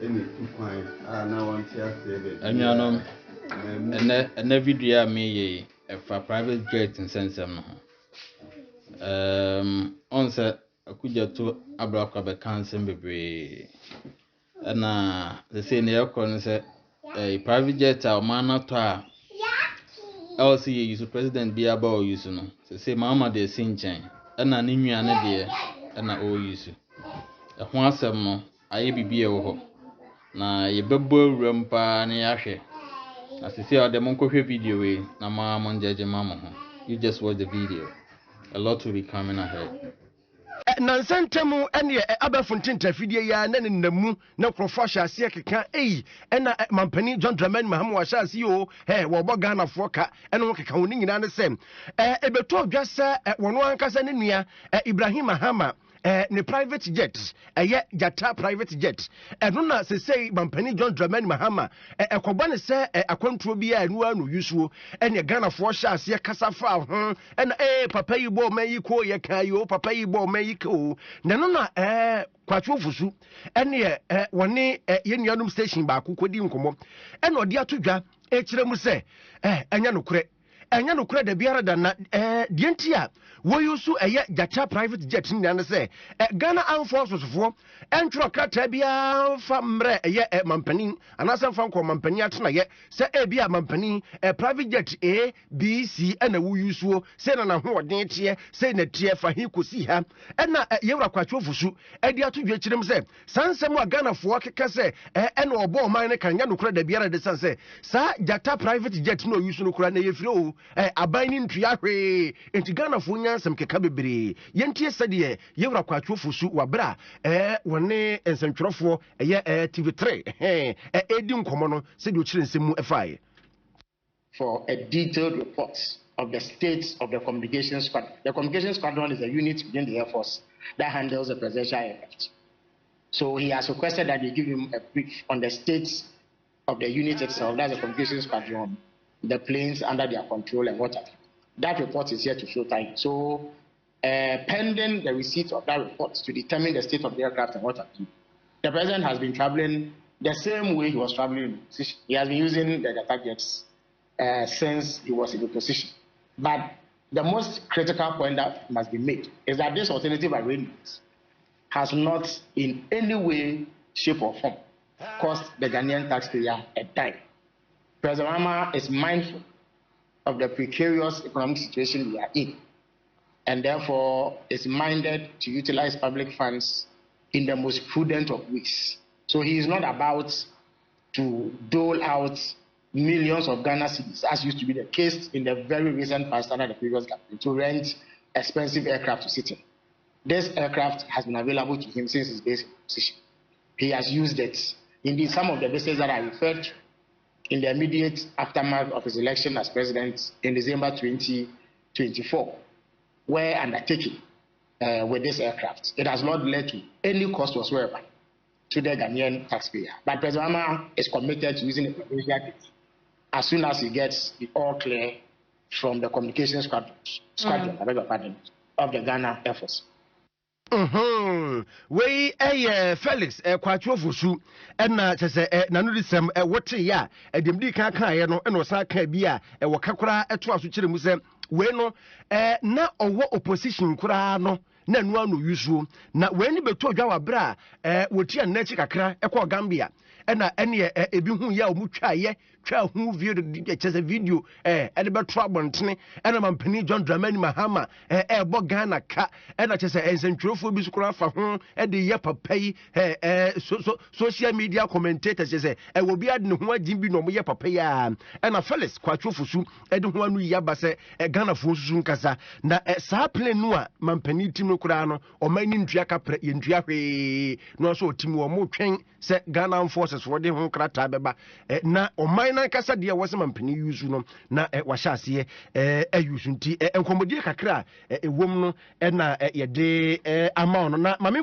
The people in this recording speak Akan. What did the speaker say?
any two coins. Now one tear said, and you know, and every day me a private jet in Sensem. On set, I could get to a block of a cancer baby. And the same aircon said a private jet, our man not to I'll see you, President be about you, so say, Mamma, de sing chain, and I name you an idea, and I owe you. A one I be a ho. Na ye bebo rampa na yahwe as see how the monkohwe video we na mama njeje mama ho. You just watch the video, a lot will be coming ahead. Nansentemu ene abafuntin tafidie ya na nnamu na krofo hase keka ena mampani John Dramani Mahama wa hase o wo bo Ghana fo ka ene wo keka woni nyina ne sem ebeto odwasa wono ankasa ne nua Ibrahim Mahama ne private jet jata private jet eno na sesei mampani John Dramani Mahama ekoba ne se akwantuo bia enu anu yusuo ene Ghana fo hase kasa fa ho ena papa yi bo mayi ko ye kayo papa yi bo mayi ko nano na kwatwo fusu ene woni yenuanum station ba akokodi nkomo ene odi atodwa kire mu se enya nokure da biara da na die ntia wo yusu jata private jet ni na se Ghana Armed Forces fo entro krata bia fa mre mampani anasa fa nko mampani atena ye se bia mampani private jet A B C na wo yusu se na ho odin tie se na tie fa hi kosi ha na yewra kwatwo fusu edi atodwa kirem se sansem wa Ghana fo keka se na obo man ne kan ya nokura da biara de sanse sa jata private jet no yusu no kura na yefire o aban ni ntua hwe enti Ghana fo nyansem keka bebre yentie sede yewra kwatwo fusu wabra wone ensentwerofo TV3 edi nkomo no sede o kirensem mu efai for a detailed report of the states of the communications squadron. The communications squadron is a unit within the Air Force that handles the presidential aircraft. So he has requested that they give him a brief on the states of the unit itself, that's the communications squadron, the planes under their control and what have you. That report is here to show time. So pending the receipt of that report to determine the state of the aircraft and what have you, the president has been traveling the same way he was traveling. He has been using the attack jets since he was in the position. But the most critical point that must be made is that this alternative arrangement has not in any way, shape or form cost the Ghanaian taxpayer a dime. President Mahama is mindful of the precarious economic situation we are in, and therefore is minded to utilize public funds in the most prudent of ways. So he is not about to dole out millions of Ghana cedis, as used to be the case in the very recent past under the previous government, to rent expensive aircraft to sit in. This aircraft has been available to him since his basic position. He has used it. Indeed, some of the bases that I referred to in the immediate aftermath of his election as president in December 2024 were undertaken with this aircraft. It has not led to any cost whatsoever to the Ghanaian taxpayer. But President Mahama is committed to using the provincial jet as soon as he gets the all clear from the communications squadron of the Ghana Air Force. We Felix kwatwo fusu na chese nanu disem wote ya demdi kan kan no no sa kan bia wo kakura eto aso kire mu se we no na owo opposition kura no na nu anu yusuo na we ni beto odwa wabra woti an na chi kakra ekọ Gambia na ene ebi hu ya omutwa ye twa hu video chese video ene beto abontene ene mampani John Dramani Mahama ebo Ghana ka ene chese ensentwerofo bi sukura fa ho de ye papai social media commentators chese wo bi ade ne ho agin bi no mo ye papai a ene Felix kwatwo fusu ede ho anu ya ba se Ghana fo susu nkasa na saa plane no a mampani tim no kura no o mani ntua kapra ye ntua hwe no so tim wo mo twen se Ghana forces for de ho krata beba na o man na kasa de wo se mampani yusu no na wa hyase ayusu nti enkomodie kakra ewom no na ye de ama no na mame